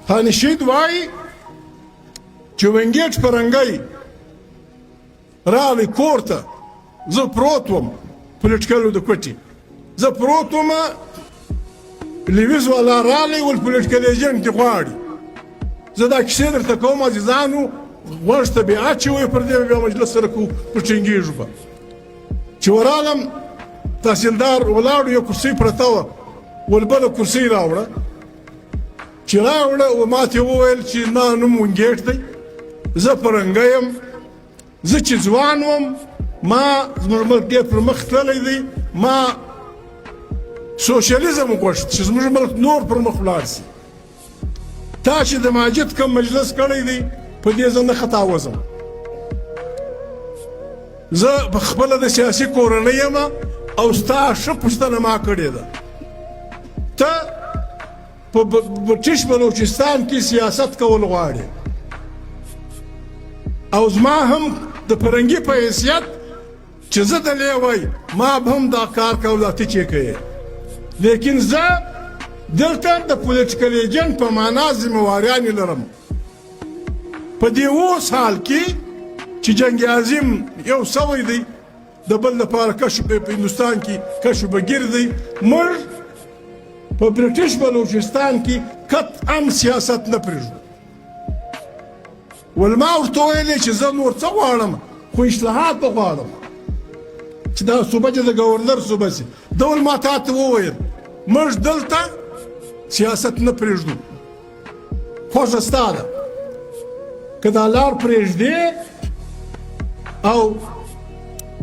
خان شهید وایي چې وینګیټ فرنګی راغی کور ته، زه پروت وم په لټکلو د کوټې، زه پروت وم، لیویز والا راغی ول پولیټیکل ایجنټ دې غواړي. زه دا کیسې درته کوم عزیزانو، غوږ ته بیا اچوئ، پر دې بیا مجلس سره پټینګېږو به. چې ورغلم تحصیلدار ولاړو، یو کرسۍ پرته وه، ول بله کرسۍ راوړه. چې راوړه و ما ته وویل چې ما نوم وینګیټ دی، زه فرنګی یم، زه چې ځوان وم ما زموږ ملک ډېر پر مخ تللی دی، ما سوشلیزم غوښت چې زموږ ملک نور پر مخ ولاړ سي. تا چې د ماجد کوم مجلس کړی دی په دې زه نه خطا وځم. زه په خپله د سیاسي کورنۍ یم او ستا ښه پوښتنه ما کړې ده. ته په بټیش بلوچستان کې سیاست کول غواړې او زما هم د فرنګي په حیثیت چې زه دلې وای ما به هم دا کار کول، ته چې کوې. لیکن زه دلته د پولیټیکل ایجنټ په معنا ذمهواریانې لرم. په دې اووه سال کې چې جنګ عظیم یو سوی دی، د بل لپاره کشف په هندوستان کې کشف بګیر دی، موږ په بریټیش بلوچستان کې قطعا سیاست نه پرېږدو. ول ما ورته ویلې چې زه نور څه غواړم، خو اصلاحات به غواړم چې دا صوبه چې د ګورنر صوبه سي. ده ول ما تا ته وویل موږ دلته سیاست نه پرېږدو، خوښه ستا ده، که دا لار پرېږدې او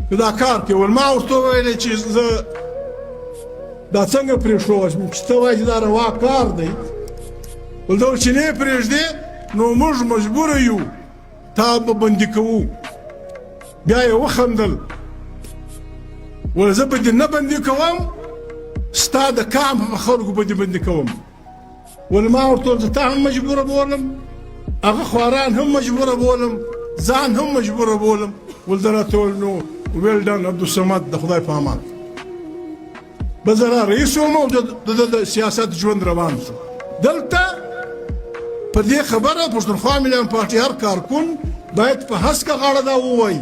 که دا کار کوې. ول ما ورته وویلې چې زه دا څنګه پرېښودم چې ته وایې چې دا روا کار دی. ول ده چې نه یې پرېږدې نو موږ مجبوره یو تا به بندي کوو. بیا یې وخندل، ول زه به دې نه بندي کوم، ستا د کام په خلکو به دې بندي کوم. ول ما ورته وویل زه تا هم مجبوره بولم، هغه خواران هم مجبوره بولم، ځان هم مجبوره بولم. ول ده راته وویل نو ویل ډن عبدالصمد د خدای په امان. به زه را رئیس وم او د سیاست ژوند روان شو. دلته په دې خبره پښتونخوا ملي پارټي هر کارکون باید په هسکه غاړه دا ووایي.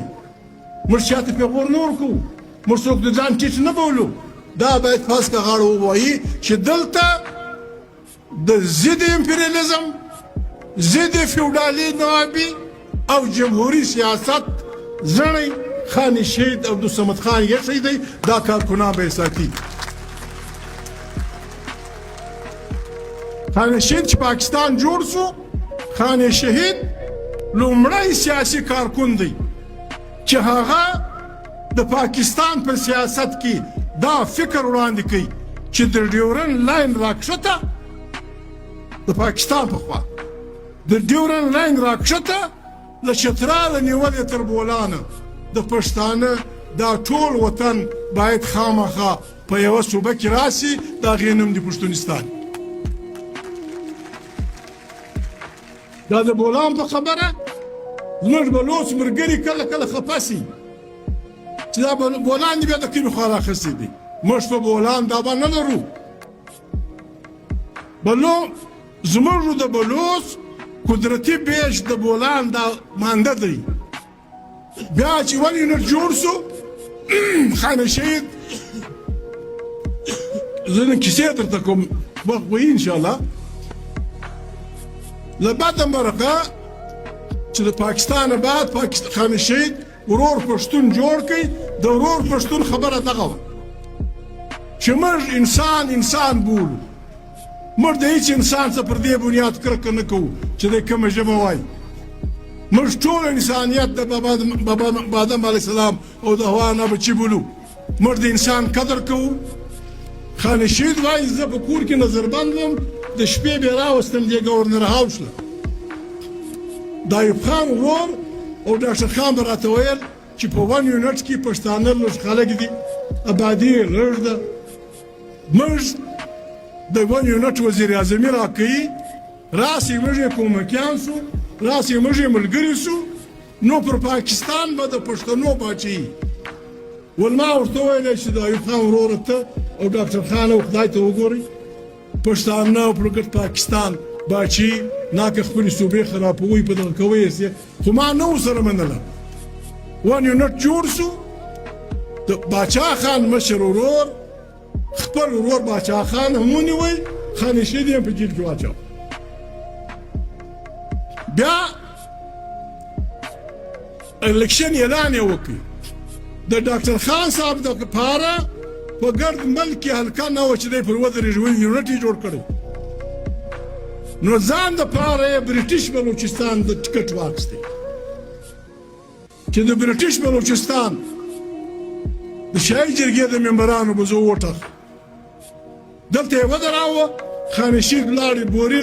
موږ چاته پیغور نه ورکوو، موږ څوک د ځان ټیټ نه بولو. دا باید په هسکه غاړه ووایي چې دلته د ضد امپریالیزم، ضد فیوډالي نوابي او جمهوري سیاست زړی خان شهید عبدالصمد خان یخی دی، دا کارکنان به یې ساتي. خان شهید چې پاکستان جوړ سو، خان شهید لومړی سیاسي کارکون دی چې هغه د پاکستان په سیاست کې دا فکر وړاندې کوي چې د ډیورن لاین راکښته د پاکستان په خوا، د ډیورن لاین راکښته له چتراله نیولې تر بولانه د پښتانه دا ټول وطن باید خامخا په یوه صوبه کې راسي، د هغې نوم د پښتونستان. دا د بولان په خبره زموږ بلوڅ ملګري کله کله خفه سي چې دا بولان دې بیا د کومې خوا راخیستی دی. موږ په بولان دا به نه لرو. زموږ د بلوڅ قدرتي بیش د بولان دا مانده دی. بیا چې ون یونټ جوړ سو، خان شهید زه نن کیسې درته کوم، وخت وایي انشاءالله. له بده مرغه چې د پاکستان بعد خان شهید ورور پښتون جوړ کړي، د ورور پښتون خبره دغه وه چې موږ انسان بولو. موږ د هیڅ انسان څخه پر دې بنیاد کرکه نه کوو چې دی کومه ژبه وایي. موږ ټول انسانیت د بابا آدم علیه السلام او د حوا نه بچي بولو. موږ د انسان قدر کوو. خان شهید وایي زه په کور کې نظربند وم، د شپې بیا راوستم دې ګورنر هاوس له. د ایوب خان ورور او ډاکټر خان به راته ویل چې په ون یونټ کې پښتانه لږ خلک دي، ابادي یې لږ ده. موږ د ون یونټ وزیر اعظمي راکوي، راسې موږ یې کومکیان سو، راسې موږ یې ملګري سو، نو پر پاکستان به د پښتنو پاچوي. ول ما ورته وویل چې د ایوب خان ورور ته او ډاکټر خان او خدای ته وګورئ، پښتانه او پرګټ پاکستان باچي ناکه خپلې صوبې خرابوي په دغه کوي خو ما نه ورسره منله 1 یونټ جوړ شو د باچا خان مشر ورور خپل ورور باچا خان هم ونیوی خان رشید یې په جیل کې واچاو بیا الیکشن اعلان یې وکړ د ډاکټر خان صاحب دپاره په ګرد ملک کې هلکه نه وه چې دی پر ودرېږي ولې یونټ یې جوړ کړی نو ځان دپاره یې بریټیش بلوچستان د ټکټ واخیستی چې د بریټیش بلوچستان د شاهي جرګې د ممبرانو به زه ووټ دلته یې ودراوه خان رشید لاړې بوري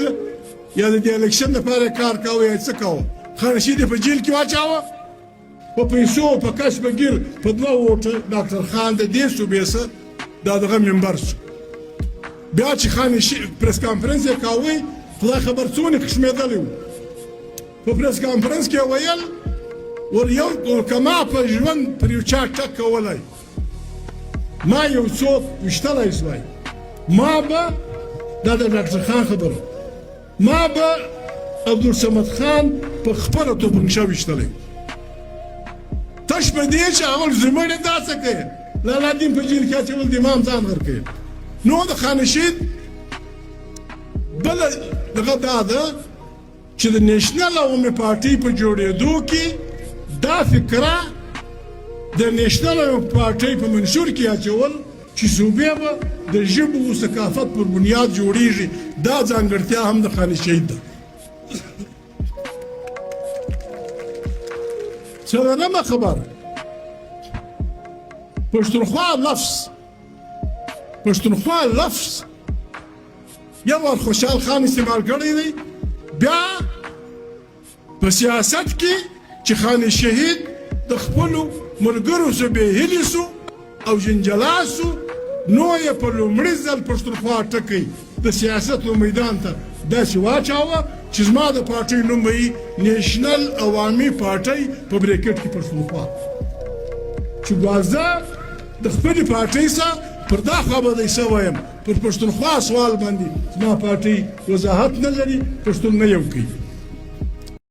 یا د دې الیکشن دپاره یې کار کاوه یا څه کاوه خان رشید یې په جیل کې واچاوه په پیسو په کش په ګیر په 2 ووټه ډاکټر خان د دې صوبې څخه دا دغه ممبر شو بیا چې خان پریس کانفرنس یې کاوه خدای خبر څونه کشمېدلی و په پریس کانفرنس کې ویل ور یو که ما په ژوند پر یو چا ټک کولی ما یو څوک ویشتلی سوی ما به دا د ډاکټر خان خبره ما به عبدالصمد خان په خپله توپنچه ویشتلی تش په دې چې اول زمړې دا څه کوي لالادین په جیل کې اچول د امام ځان غر کوي نو د خان رشید بله دغه دا ده چې د نیشنل عوامي پارټۍ په جوړېدو کې دا فکره د نیشنل عوامي پارټۍ په منشور کې اچول چې صوبې به د ژبو او ثقافت پر بنیاد جوړېږي دا ځانګړتیا هم د خان رشید ده څلورمه خبره پښتونخوا لفظ یو وار خوشحال خان استعمال کړی دی بیا په سیاست کې چې خان شهید د خپلو ملګرو سره بېهیلې سو او جنجالا سو نو یې په لومړي ځل پښتونخوا ټکی د سیاست و میدان ته داسې واچاوه چې زما د پارټۍ نوم به وي نیشنل عوامي پارټۍ په بریکټ کې پښتونخوا چې ګوازه د خپلې پارټۍ سره پر دا خوا به دی څه وایم پر پښتونخوا سوال باندې زما پارټۍ وضاحت نه لري پښتون نه یو کوي